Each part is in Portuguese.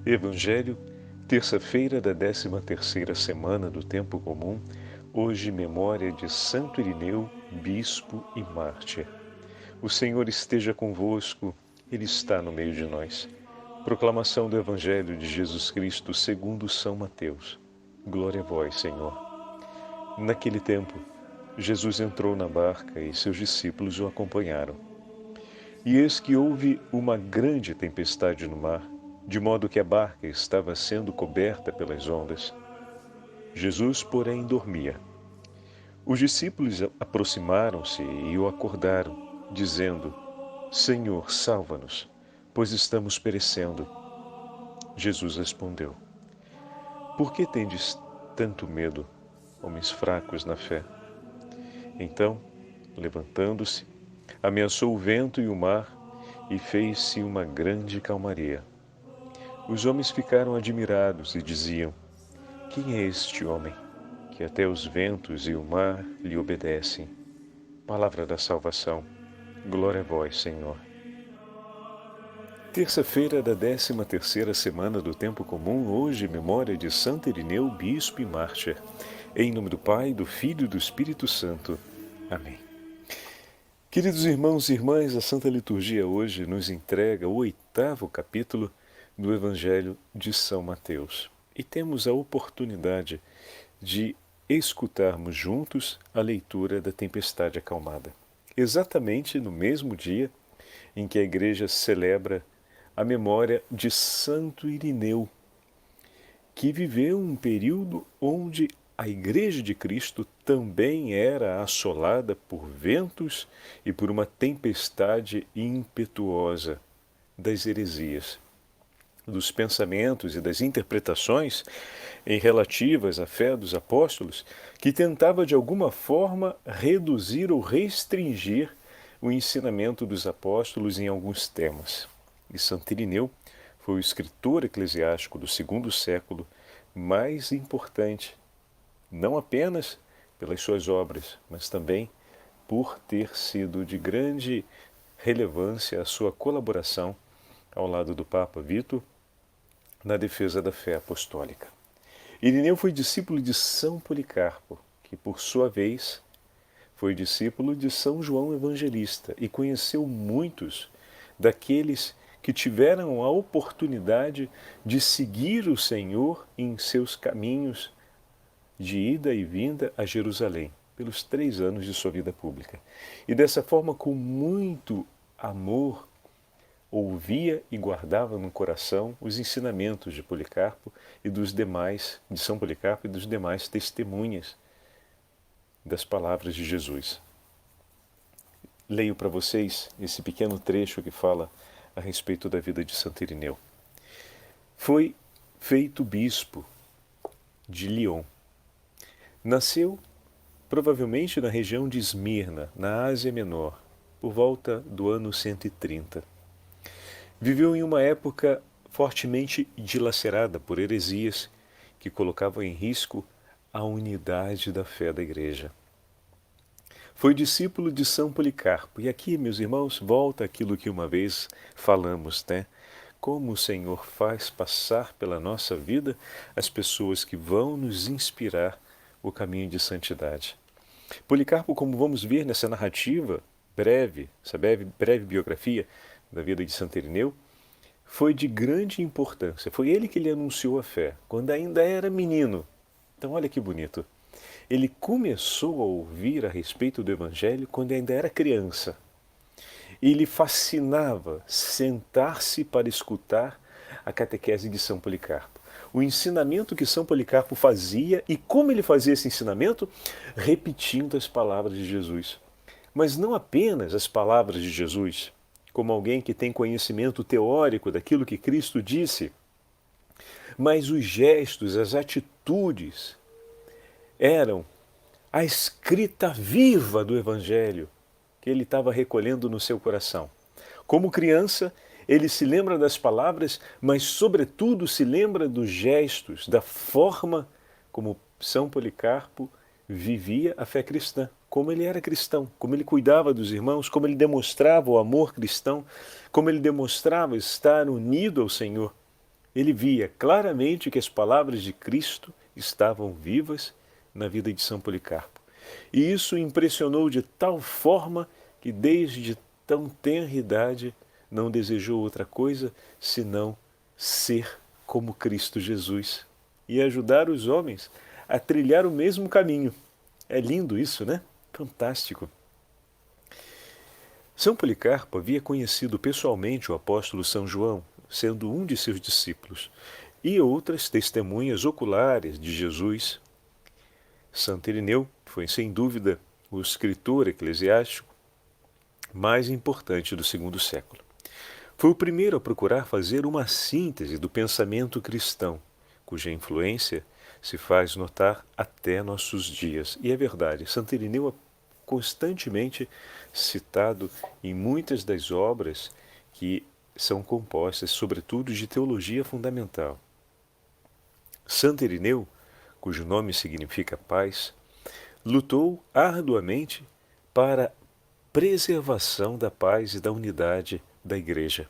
Evangelho, terça-feira da 13ª semana do Tempo Comum, hoje memória de Santo Irineu, bispo e mártir. O Senhor esteja convosco, Ele está no meio de nós. Proclamação do Evangelho de Jesus Cristo segundo São Mateus. Glória a vós, Senhor. Naquele tempo, Jesus entrou na barca e seus discípulos o acompanharam. E eis que houve uma grande tempestade no mar, de modo que a barca estava sendo coberta pelas ondas. Jesus, porém, dormia. Os discípulos aproximaram-se e o acordaram, dizendo: Senhor, salva-nos, pois estamos perecendo. Jesus respondeu: Por que tendes tanto medo, homens fracos na fé? Então, levantando-se, ameaçou o vento e o mar e fez-se uma grande calmaria. Os homens ficaram admirados e diziam: Quem é este homem, que até os ventos e o mar lhe obedecem? Palavra da salvação. Glória a vós, Senhor. Terça-feira da 13ª semana do Tempo Comum, hoje memória de Santo Irineu, bispo e mártir. Em nome do Pai, do Filho e do Espírito Santo. Amém. Queridos irmãos e irmãs, a Santa Liturgia hoje nos entrega o 8º capítulo do Evangelho de São Mateus. E temos a oportunidade de escutarmos juntos a leitura da tempestade acalmada. Exatamente no mesmo dia em que a Igreja celebra a memória de Santo Irineu, que viveu um período onde a Igreja de Cristo também era assolada por ventos e por uma tempestade impetuosa das heresias, dos pensamentos e das interpretações relativas à fé dos apóstolos, que tentava de alguma forma reduzir ou restringir o ensinamento dos apóstolos em alguns temas. E Santo Irineu foi o escritor eclesiástico do segundo século mais importante, não apenas pelas suas obras, mas também por ter sido de grande relevância a sua colaboração ao lado do Papa Vítor na defesa da fé apostólica. Irineu foi discípulo de São Policarpo, que por sua vez foi discípulo de São João Evangelista e conheceu muitos daqueles que tiveram a oportunidade de seguir o Senhor em seus caminhos de ida e vinda a Jerusalém, pelos 3 anos de sua vida pública. E dessa forma, com muito amor, ouvia e guardava no coração os ensinamentos de Policarpo e dos demais, de São Policarpo e dos demais testemunhas das palavras de Jesus. Leio para vocês esse pequeno trecho que fala a respeito da vida de Santo Irineu. Foi feito bispo de Lyon. Nasceu provavelmente na região de Esmirna, na Ásia Menor, por volta do ano 130. Viveu em uma época fortemente dilacerada por heresias que colocavam em risco a unidade da fé da Igreja. Foi discípulo de São Policarpo. E aqui, meus irmãos, volta aquilo que uma vez falamos, né? Como o Senhor faz passar pela nossa vida as pessoas que vão nos inspirar o caminho de santidade. Policarpo, como vamos ver nessa narrativa breve, essa breve biografia da vida de Santo Irineu, foi de grande importância. Foi ele que lhe anunciou a fé, quando ainda era menino. Então olha que bonito. Ele começou a ouvir a respeito do Evangelho quando ainda era criança. E lhe fascinava sentar-se para escutar a catequese de São Policarpo. O ensinamento que São Policarpo fazia e como ele fazia esse ensinamento, repetindo as palavras de Jesus. Mas não apenas as palavras de Jesus, como alguém que tem conhecimento teórico daquilo que Cristo disse, mas os gestos, as atitudes eram a escrita viva do Evangelho que ele estava recolhendo no seu coração. Como criança, ele se lembra das palavras, mas sobretudo se lembra dos gestos, da forma como São Policarpo vivia a fé cristã, como ele era cristão, como ele cuidava dos irmãos, como ele demonstrava o amor cristão, como ele demonstrava estar unido ao Senhor. Ele via claramente que as palavras de Cristo estavam vivas na vida de São Policarpo. E isso o impressionou de tal forma que desde tão tenra idade não desejou outra coisa senão ser como Cristo Jesus e ajudar os homens a trilhar o mesmo caminho. É lindo isso, né? Fantástico. São Policarpo havia conhecido pessoalmente o apóstolo São João, sendo um de seus discípulos, e outras testemunhas oculares de Jesus. Santo Irineu foi, sem dúvida, o escritor eclesiástico mais importante do segundo século. Foi o primeiro a procurar fazer uma síntese do pensamento cristão, cuja influência se faz notar até nossos dias. E é verdade, Santo Irineu é constantemente citado em muitas das obras que são compostas, sobretudo, de teologia fundamental. Santo Irineu, cujo nome significa paz, lutou arduamente para a preservação da paz e da unidade da Igreja.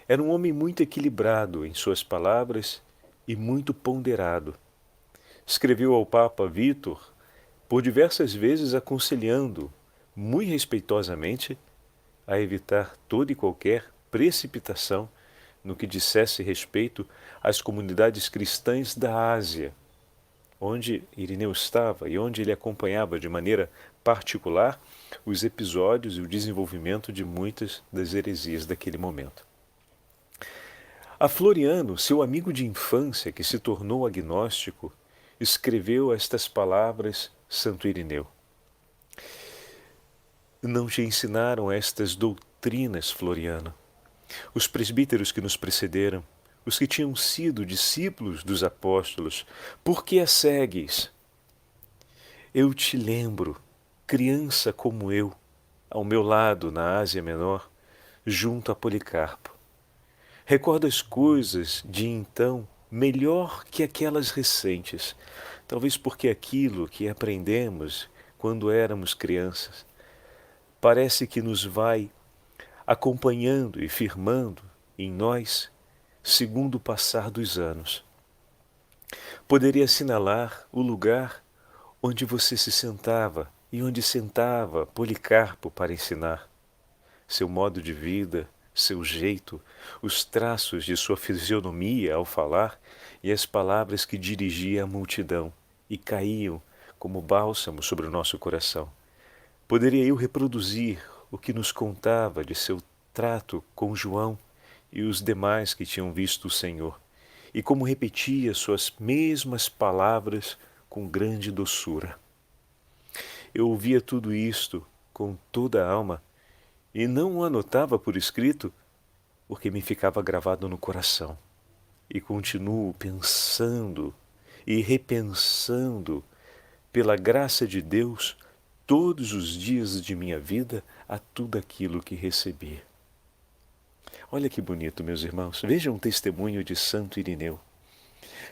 Era um homem muito equilibrado em suas palavras e muito ponderado. Escreveu ao Papa Vítor, por diversas vezes aconselhando, muito respeitosamente, a evitar toda e qualquer precipitação no que dissesse respeito às comunidades cristãs da Ásia, onde Irineu estava e onde ele acompanhava de maneira particular os episódios e o desenvolvimento de muitas das heresias daquele momento. A Floriano, seu amigo de infância que se tornou agnóstico, escreveu estas palavras, Santo Irineu: não te ensinaram estas doutrinas, Floriano, os presbíteros que nos precederam, os que tinham sido discípulos dos apóstolos, por que as segues? Eu te lembro, criança como eu, ao meu lado na Ásia Menor, junto a Policarpo. Recordo as coisas de então melhor que aquelas recentes, talvez porque aquilo que aprendemos quando éramos crianças parece que nos vai acompanhando e firmando em nós segundo o passar dos anos. Poderia assinalar o lugar onde você se sentava e onde sentava Policarpo para ensinar. Seu modo de vida, seu jeito, os traços de sua fisionomia ao falar e as palavras que dirigia à multidão e caíam como bálsamo sobre o nosso coração. Poderia eu reproduzir o que nos contava de seu trato com João e os demais que tinham visto o Senhor, e como repetia suas mesmas palavras com grande doçura. Eu ouvia tudo isto com toda a alma e não o anotava por escrito, porque me ficava gravado no coração. E continuo pensando e repensando, pela graça de Deus, todos os dias de minha vida, a tudo aquilo que recebi. Olha que bonito, meus irmãos. Vejam um testemunho de Santo Irineu.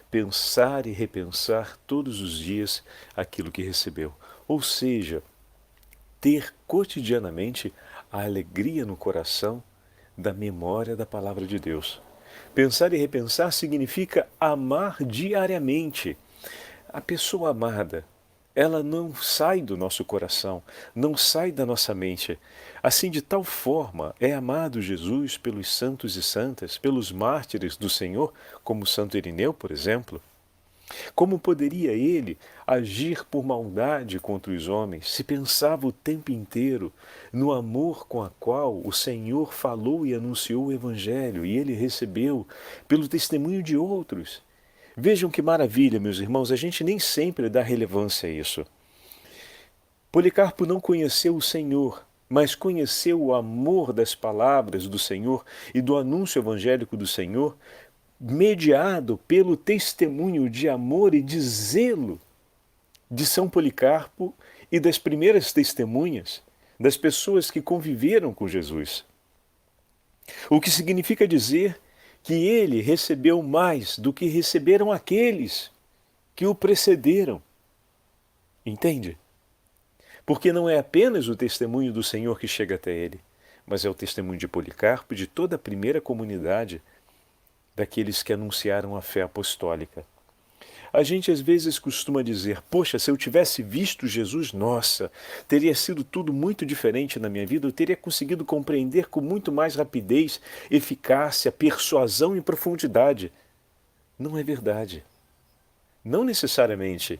Pensar e repensar todos os dias aquilo que recebeu. Ou seja, ter cotidianamente a alegria no coração da memória da palavra de Deus. Pensar e repensar significa amar diariamente. A pessoa amada, ela não sai do nosso coração, não sai da nossa mente. Assim, de tal forma, é amado Jesus pelos santos e santas, pelos mártires do Senhor, como Santo Irineu, por exemplo. Como poderia ele agir por maldade contra os homens, se pensava o tempo inteiro no amor com a qual o Senhor falou e anunciou o Evangelho, e ele recebeu pelo testemunho de outros? Vejam que maravilha, meus irmãos, a gente nem sempre dá relevância a isso. Policarpo não conheceu o Senhor, mas conheceu o amor das palavras do Senhor e do anúncio evangélico do Senhor, mediado pelo testemunho de amor e de zelo de São Policarpo e das primeiras testemunhas, das pessoas que conviveram com Jesus. O que significa dizer que ele recebeu mais do que receberam aqueles que o precederam. Entende? Porque não é apenas o testemunho do Senhor que chega até ele, mas é o testemunho de Policarpo e de toda a primeira comunidade daqueles que anunciaram a fé apostólica. A gente às vezes costuma dizer, poxa, se eu tivesse visto Jesus, nossa, teria sido tudo muito diferente na minha vida, eu teria conseguido compreender com muito mais rapidez, eficácia, persuasão e profundidade. Não é verdade. Não necessariamente.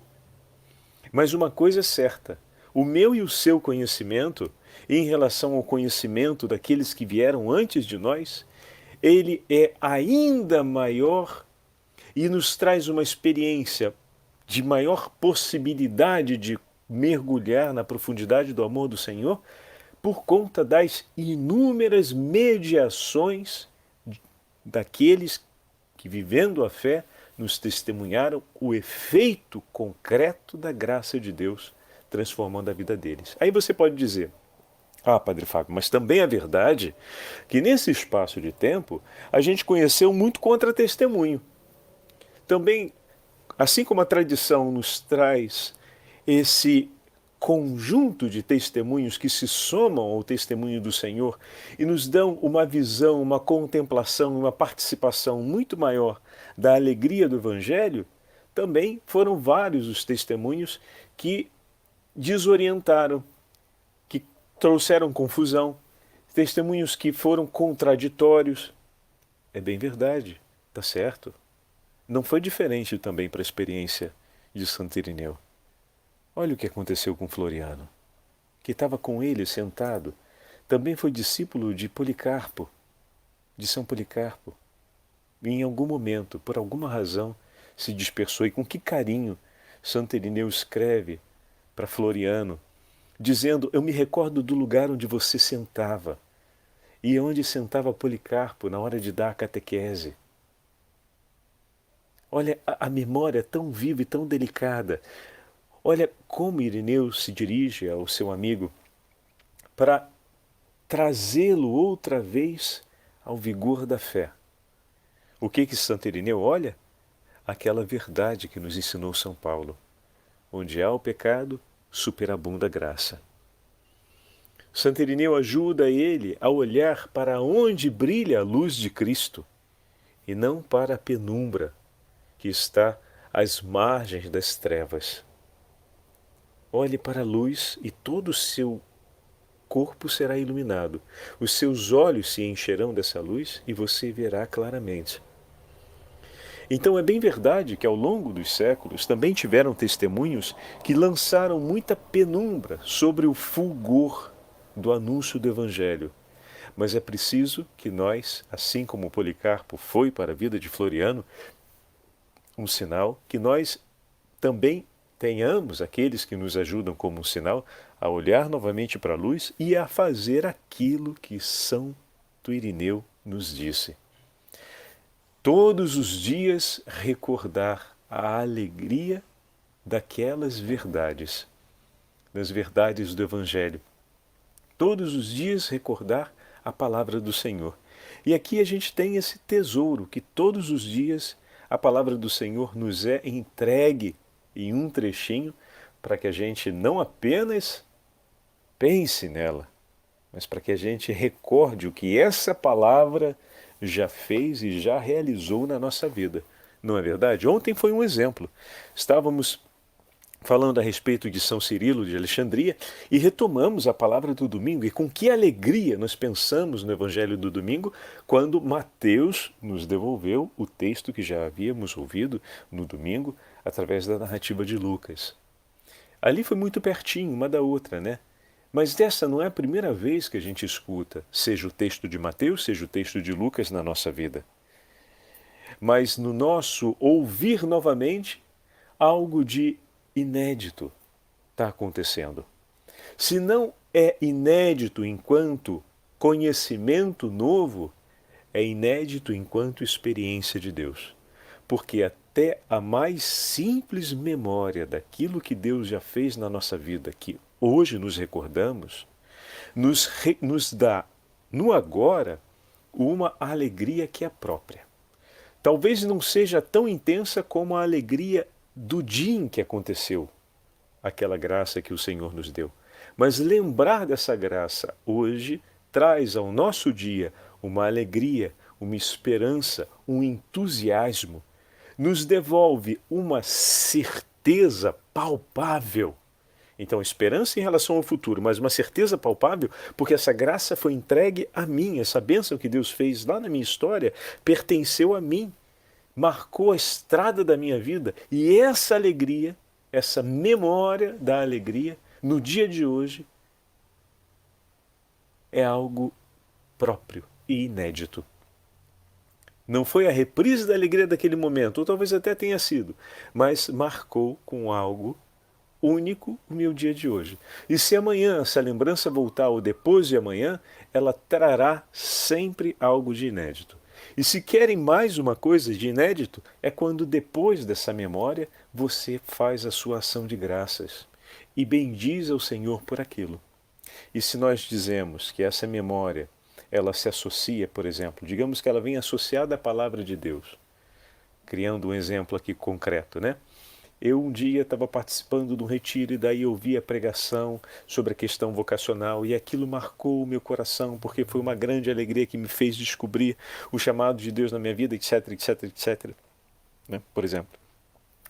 Mas uma coisa é certa, o meu e o seu conhecimento, em relação ao conhecimento daqueles que vieram antes de nós, ele é ainda maior e nos traz uma experiência de maior possibilidade de mergulhar na profundidade do amor do Senhor por conta das inúmeras mediações daqueles que, vivendo a fé, nos testemunharam o efeito concreto da graça de Deus transformando a vida deles. Aí você pode dizer, Padre Fábio, mas também é verdade que nesse espaço de tempo a gente conheceu muito contra-testemunho. Também, assim como a tradição nos traz esse conjunto de testemunhos que se somam ao testemunho do Senhor e nos dão uma visão, uma contemplação, uma participação muito maior da alegria do Evangelho, também foram vários os testemunhos que desorientaram, que trouxeram confusão, testemunhos que foram contraditórios. É bem verdade, tá certo. Não foi diferente também para a experiência de Santo Irineu. Olha o que aconteceu com Floriano, que estava com ele sentado, também foi discípulo de Policarpo, de São Policarpo. E em algum momento, por alguma razão, se dispersou. E com que carinho Santo Irineu escreve para Floriano, dizendo, eu me recordo do lugar onde você sentava, e onde sentava Policarpo na hora de dar a catequese. Olha, a memória é tão viva e tão delicada. Olha como Irineu se dirige ao seu amigo para trazê-lo outra vez ao vigor da fé. O que Santo Irineu olha? Aquela verdade que nos ensinou São Paulo. Onde há o pecado, superabunda a graça. Santo Irineu ajuda ele a olhar para onde brilha a luz de Cristo e não para a penumbra que está às margens das trevas. Olhe para a luz e todo o seu corpo será iluminado. Os seus olhos se encherão dessa luz e você verá claramente. Então é bem verdade que ao longo dos séculos também tiveram testemunhos que lançaram muita penumbra sobre o fulgor do anúncio do Evangelho. Mas é preciso que nós, assim como Policarpo foi para a vida de Floriano, um sinal, que nós também tenhamos aqueles que nos ajudam como um sinal a olhar novamente para a luz e a fazer aquilo que Santo Irineu nos disse. Todos os dias recordar a alegria daquelas verdades, das verdades do Evangelho. Todos os dias recordar a palavra do Senhor. E aqui a gente tem esse tesouro que todos os dias a palavra do Senhor nos é entregue em um trechinho para que a gente não apenas pense nela, mas para que a gente recorde o que essa palavra já fez e já realizou na nossa vida. Não é verdade? Ontem foi um exemplo. Estávamos falando a respeito de São Cirilo de Alexandria e retomamos a palavra do domingo. E com que alegria nós pensamos no Evangelho do domingo quando Mateus nos devolveu o texto que já havíamos ouvido no domingo através da narrativa de Lucas. Ali foi muito pertinho uma da outra, né? Mas dessa não é a primeira vez que a gente escuta, seja o texto de Mateus, seja o texto de Lucas na nossa vida. Mas no nosso ouvir novamente, algo de inédito está acontecendo. Se não é inédito enquanto conhecimento novo, é inédito enquanto experiência de Deus. Porque até a mais simples memória daquilo que Deus já fez na nossa vida, que hoje nos recordamos, nos dá, no agora, uma alegria que é própria. Talvez não seja tão intensa como a alegria do dia em que aconteceu aquela graça que o Senhor nos deu. Mas lembrar dessa graça hoje traz ao nosso dia uma alegria, uma esperança, um entusiasmo, nos devolve uma certeza palpável. Então, esperança em relação ao futuro, mas uma certeza palpável, porque essa graça foi entregue a mim, essa bênção que Deus fez lá na minha história pertenceu a mim, marcou a estrada da minha vida, e essa alegria, essa memória da alegria, no dia de hoje, é algo próprio e inédito. Não foi a reprise da alegria daquele momento, ou talvez até tenha sido, mas marcou com algo único o meu dia de hoje. E se amanhã essa lembrança voltar ou depois de amanhã, ela trará sempre algo de inédito. E se querem mais uma coisa de inédito, é quando depois dessa memória você faz a sua ação de graças e bendiz ao Senhor por aquilo. E se nós dizemos que essa memória, ela se associa, por exemplo, digamos que ela vem associada à palavra de Deus, criando um exemplo aqui concreto, né? Eu um dia estava participando de um retiro e daí eu vi a pregação sobre a questão vocacional e aquilo marcou o meu coração porque foi uma grande alegria que me fez descobrir o chamado de Deus na minha vida, etc, etc, etc, né? Por exemplo.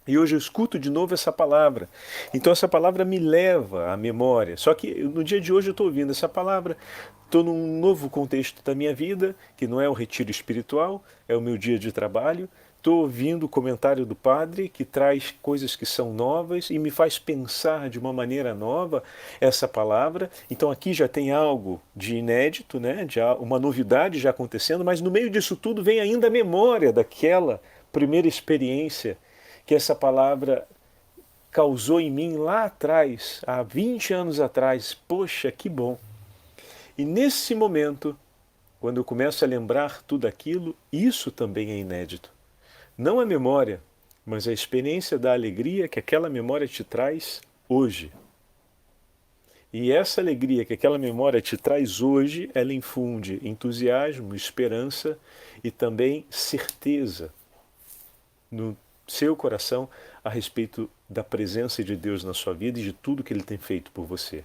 E hoje eu escuto de novo essa palavra. Então essa palavra me leva à memória. Só que no dia de hoje eu estou ouvindo essa palavra, estou num novo contexto da minha vida, que não é o retiro espiritual, é o meu dia de trabalho. Estou ouvindo o comentário do padre que traz coisas que são novas e me faz pensar de uma maneira nova essa palavra. Então aqui já tem algo de inédito, né? Já uma novidade já acontecendo, mas no meio disso tudo vem ainda a memória daquela primeira experiência que essa palavra causou em mim lá atrás, há 20 anos atrás. Poxa, que bom! E nesse momento, quando eu começo a lembrar tudo aquilo, isso também é inédito. Não a memória, mas a experiência da alegria que aquela memória te traz hoje. E essa alegria que aquela memória te traz hoje, ela infunde entusiasmo, esperança e também certeza no seu coração a respeito da presença de Deus na sua vida e de tudo que Ele tem feito por você.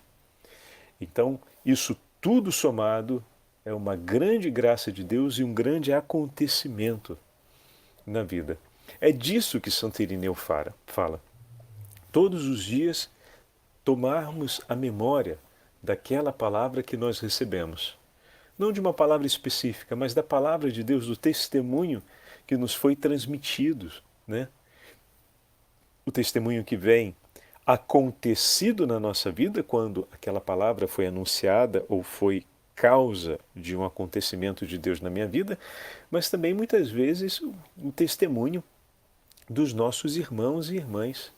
Então, isso tudo somado é uma grande graça de Deus e um grande acontecimento na vida. É disso que Santo Irineu fala. Todos os dias tomarmos a memória daquela palavra que nós recebemos. Não de uma palavra específica, mas da palavra de Deus, do testemunho que nos foi transmitido, né? O testemunho que vem acontecido na nossa vida quando aquela palavra foi anunciada ou foi causa de um acontecimento de Deus na minha vida, mas também muitas vezes o testemunho dos nossos irmãos e irmãs.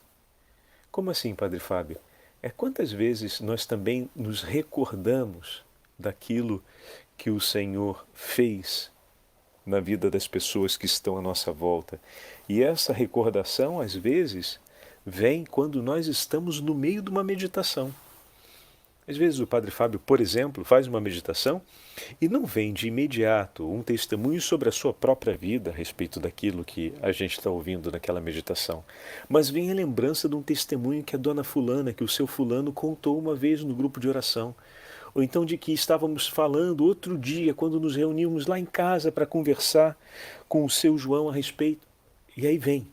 Como assim, Padre Fábio? Quantas vezes nós também nos recordamos daquilo que o Senhor fez na vida das pessoas que estão à nossa volta. E essa recordação, às vezes, vem quando nós estamos no meio de uma meditação. Às vezes o Padre Fábio, por exemplo, faz uma meditação e não vem de imediato um testemunho sobre a sua própria vida a respeito daquilo que a gente está ouvindo naquela meditação, mas vem a lembrança de um testemunho que a dona fulana, que o seu fulano contou uma vez no grupo de oração, ou então de que estávamos falando outro dia, quando nos reunimos lá em casa para conversar com o seu João a respeito. E aí vem.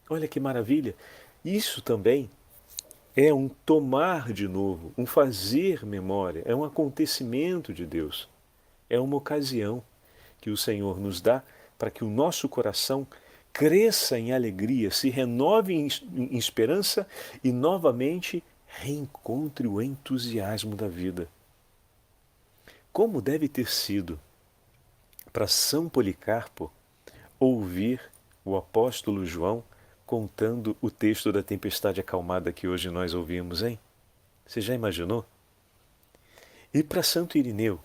Olha que maravilha. Isso também é um tomar de novo, um fazer memória, é um acontecimento de Deus. É uma ocasião que o Senhor nos dá para que o nosso coração cresça em alegria, se renove em esperança e novamente reencontre o entusiasmo da vida. Como deve ter sido para São Policarpo ouvir o apóstolo João contando o texto da tempestade acalmada que hoje nós ouvimos, hein? Você já imaginou? E para Santo Irineu,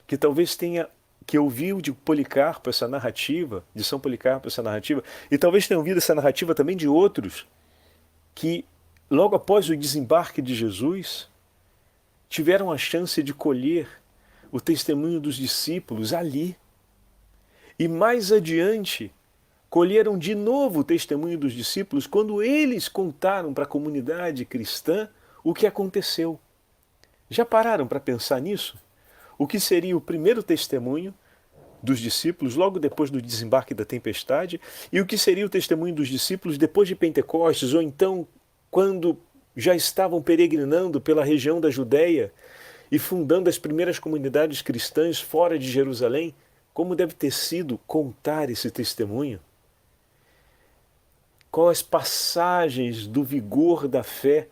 que talvez tenha, que ouviu de Policarpo essa narrativa, de São Policarpo essa narrativa, e talvez tenha ouvido essa narrativa também de outros, que logo após o desembarque de Jesus, tiveram a chance de colher o testemunho dos discípulos ali. E mais adiante, colheram de novo o testemunho dos discípulos quando eles contaram para a comunidade cristã o que aconteceu. Já pararam para pensar nisso? O que seria o primeiro testemunho dos discípulos logo depois do desembarque da tempestade e o que seria o testemunho dos discípulos depois de Pentecostes, ou então quando já estavam peregrinando pela região da Judéia e fundando as primeiras comunidades cristãs fora de Jerusalém. Como deve ter sido contar esse testemunho? Quais passagens do vigor da fé,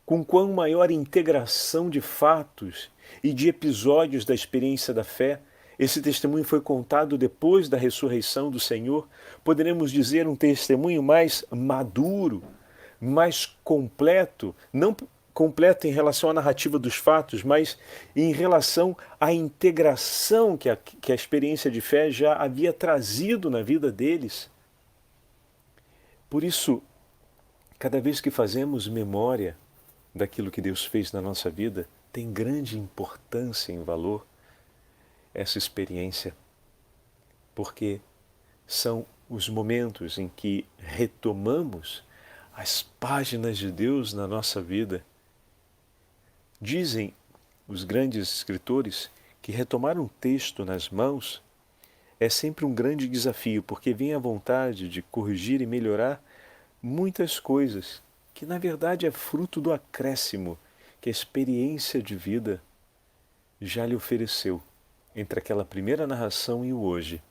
com quão maior integração de fatos e de episódios da experiência da fé esse testemunho foi contado depois da ressurreição do Senhor. Poderemos dizer um testemunho mais maduro, mais completo, não completo em relação à narrativa dos fatos, mas em relação à integração que a experiência de fé já havia trazido na vida deles. Por isso, cada vez que fazemos memória daquilo que Deus fez na nossa vida, tem grande importância em valor essa experiência, porque são os momentos em que retomamos as páginas de Deus na nossa vida. Dizem os grandes escritores que retomar um texto nas mãos é sempre um grande desafio, porque vem a vontade de corrigir e melhorar muitas coisas, que na verdade é fruto do acréscimo que a experiência de vida já lhe ofereceu entre aquela primeira narração e o hoje.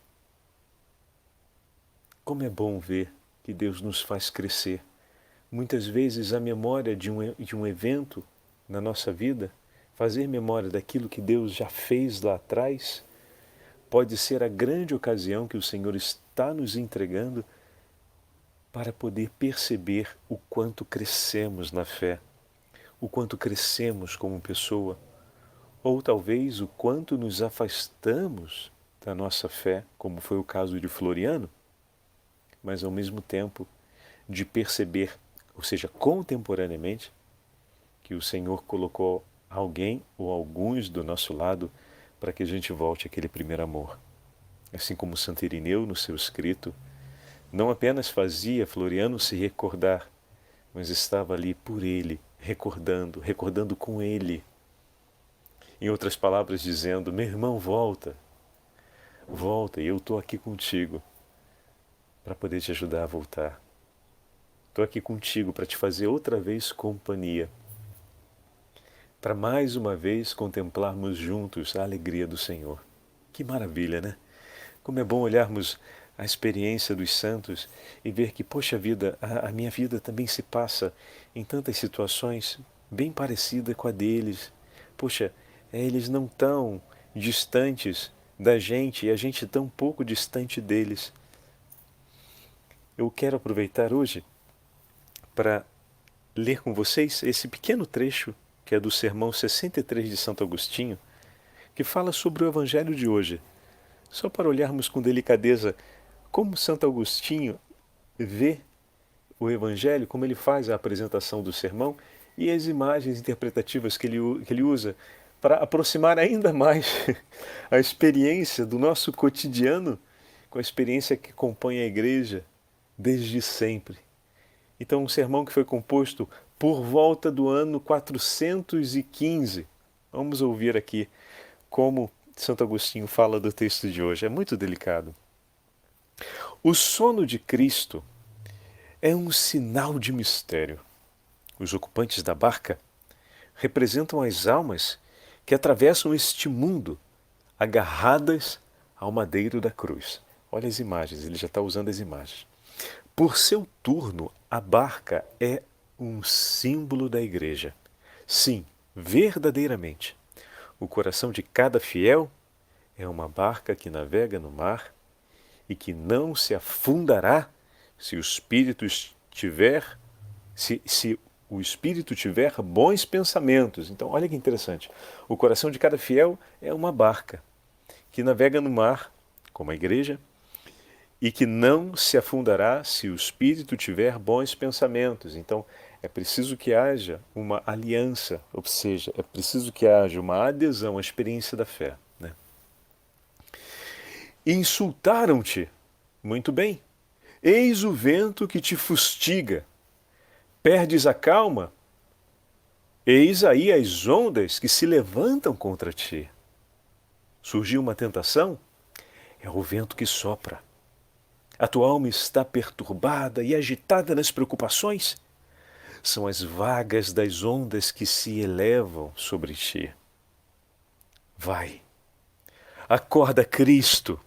Como é bom ver que Deus nos faz crescer. Muitas vezes a memória de um evento na nossa vida, fazer memória daquilo que Deus já fez lá atrás, pode ser a grande ocasião que o Senhor está nos entregando para poder perceber o quanto crescemos na fé, o quanto crescemos como pessoa, ou talvez o quanto nos afastamos da nossa fé, como foi o caso de Floriano, mas ao mesmo tempo de perceber, ou seja, contemporaneamente, que o Senhor colocou alguém ou alguns do nosso lado para que a gente volte àquele primeiro amor. Assim como Santo Irineu, no seu escrito, não apenas fazia Floriano se recordar, mas estava ali por ele, recordando com ele. Em outras palavras, dizendo: meu irmão, volta, e eu estou aqui contigo para poder te ajudar a voltar. Estou aqui contigo para te fazer outra vez companhia, para mais uma vez contemplarmos juntos a alegria do Senhor. Que maravilha, né? Como é bom olharmos a experiência dos santos e ver que, poxa vida, a minha vida também se passa em tantas situações bem parecidas com a deles. Poxa, eles não tão distantes da gente e a gente tão pouco distante deles. Eu quero aproveitar hoje para ler com vocês esse pequeno trecho que é do Sermão 63 de Santo Agostinho, que fala sobre o Evangelho de hoje. Só para olharmos com delicadeza como Santo Agostinho vê o Evangelho, como ele faz a apresentação do sermão e as imagens interpretativas que ele usa para aproximar ainda mais a experiência do nosso cotidiano com a experiência que compõe a Igreja desde sempre. Então, um sermão que foi composto por volta do ano 415. Vamos ouvir aqui como Santo Agostinho fala do texto de hoje. É muito delicado. O sono de Cristo é um sinal de mistério. Os ocupantes da barca representam as almas que atravessam este mundo agarradas ao madeiro da cruz. Olha as imagens, ele já está usando as imagens. Por seu turno, a barca é um símbolo da Igreja. Sim, verdadeiramente. O coração de cada fiel é uma barca que navega no mar e que não se afundará se o espírito tiver bons pensamentos. Então, olha que interessante. O coração de cada fiel é uma barca que navega no mar, como a Igreja, e que não se afundará se o espírito tiver bons pensamentos. Então, é preciso que haja uma aliança, ou seja, é preciso que haja uma adesão à experiência da fé. Né? Insultaram-te, muito bem, eis o vento que te fustiga, perdes a calma, eis aí as ondas que se levantam contra ti. Surgiu uma tentação, É o vento que sopra. A tua alma está perturbada e agitada nas preocupações? São as vagas das ondas que se elevam sobre ti. Vai, acorda Cristo,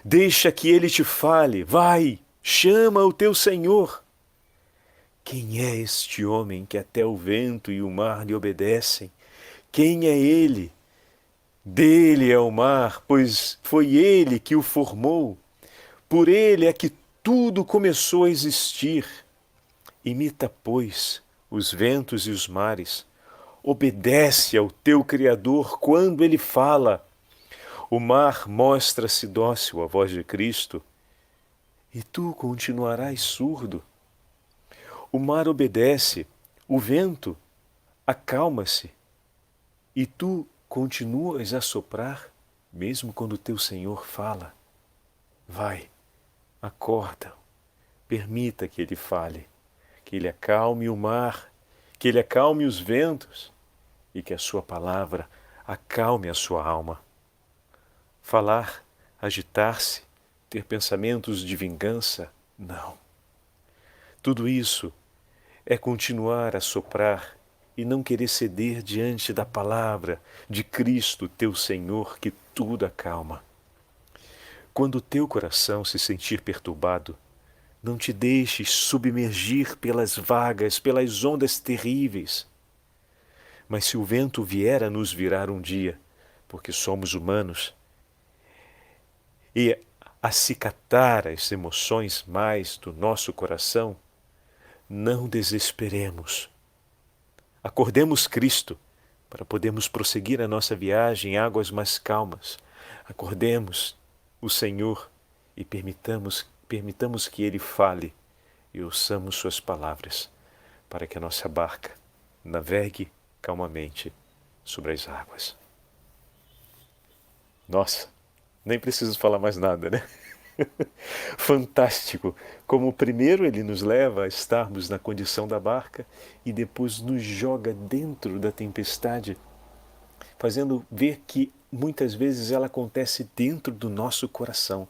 deixa que Ele te fale, vai, chama o teu Senhor. Quem é este homem que até o vento e o mar lhe obedecem? Quem é ele? Dele é o mar, pois foi ele que o formou. Por ele é que tudo começou a existir. Imita, pois, os ventos e os mares. Obedece ao teu Criador quando ele fala. O mar mostra-se dócil à voz de Cristo, e tu continuarás surdo. O mar obedece, o vento acalma-se, e tu continuas a soprar, mesmo quando teu Senhor fala. Vai, acorda, permita que Ele fale, que Ele acalme o mar, que Ele acalme os ventos e que a sua palavra acalme a sua alma. Falar, agitar-se, ter pensamentos de vingança, não. Tudo isso é continuar a soprar e não querer ceder diante da palavra de Cristo, teu Senhor, que tudo acalma. Quando o teu coração se sentir perturbado, não te deixes submergir pelas vagas, pelas ondas terríveis. Mas se o vento vier a nos virar um dia, porque somos humanos, e acicatar as emoções mais do nosso coração, não desesperemos. Acordemos Cristo para podermos prosseguir a nossa viagem em águas mais calmas. Acordemos o Senhor e permitamos que Ele fale e ouçamos suas palavras para que a nossa barca navegue calmamente sobre as águas. Nossa, nem preciso falar mais nada, né? Fantástico! Como primeiro Ele nos leva a estarmos na condição da barca e depois nos joga dentro da tempestade, fazendo ver que muitas vezes ela acontece dentro do nosso coração.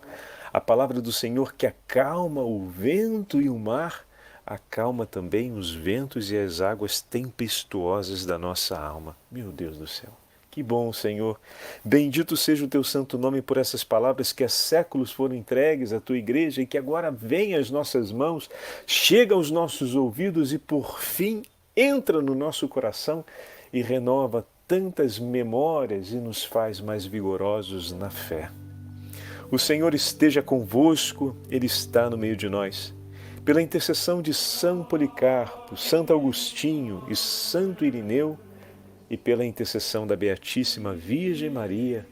A palavra do Senhor que acalma o vento e o mar, acalma também os ventos e as águas tempestuosas da nossa alma. Meu Deus do céu! Que bom, Senhor! Bendito seja o teu santo nome por essas palavras que há séculos foram entregues à tua igreja e que agora vêm às nossas mãos, chega aos nossos ouvidos e por fim entra no nosso coração e renova tantas memórias e nos faz mais vigorosos na fé. O Senhor esteja convosco, Ele está no meio de nós. Pela intercessão de São Policarpo, Santo Agostinho e Santo Irineu, e pela intercessão da Beatíssima Virgem Maria,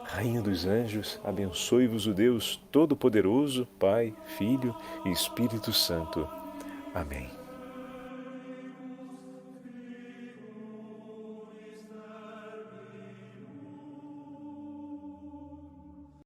Rainha dos Anjos, abençoe-vos o Deus Todo-Poderoso, Pai, Filho e Espírito Santo. Amém.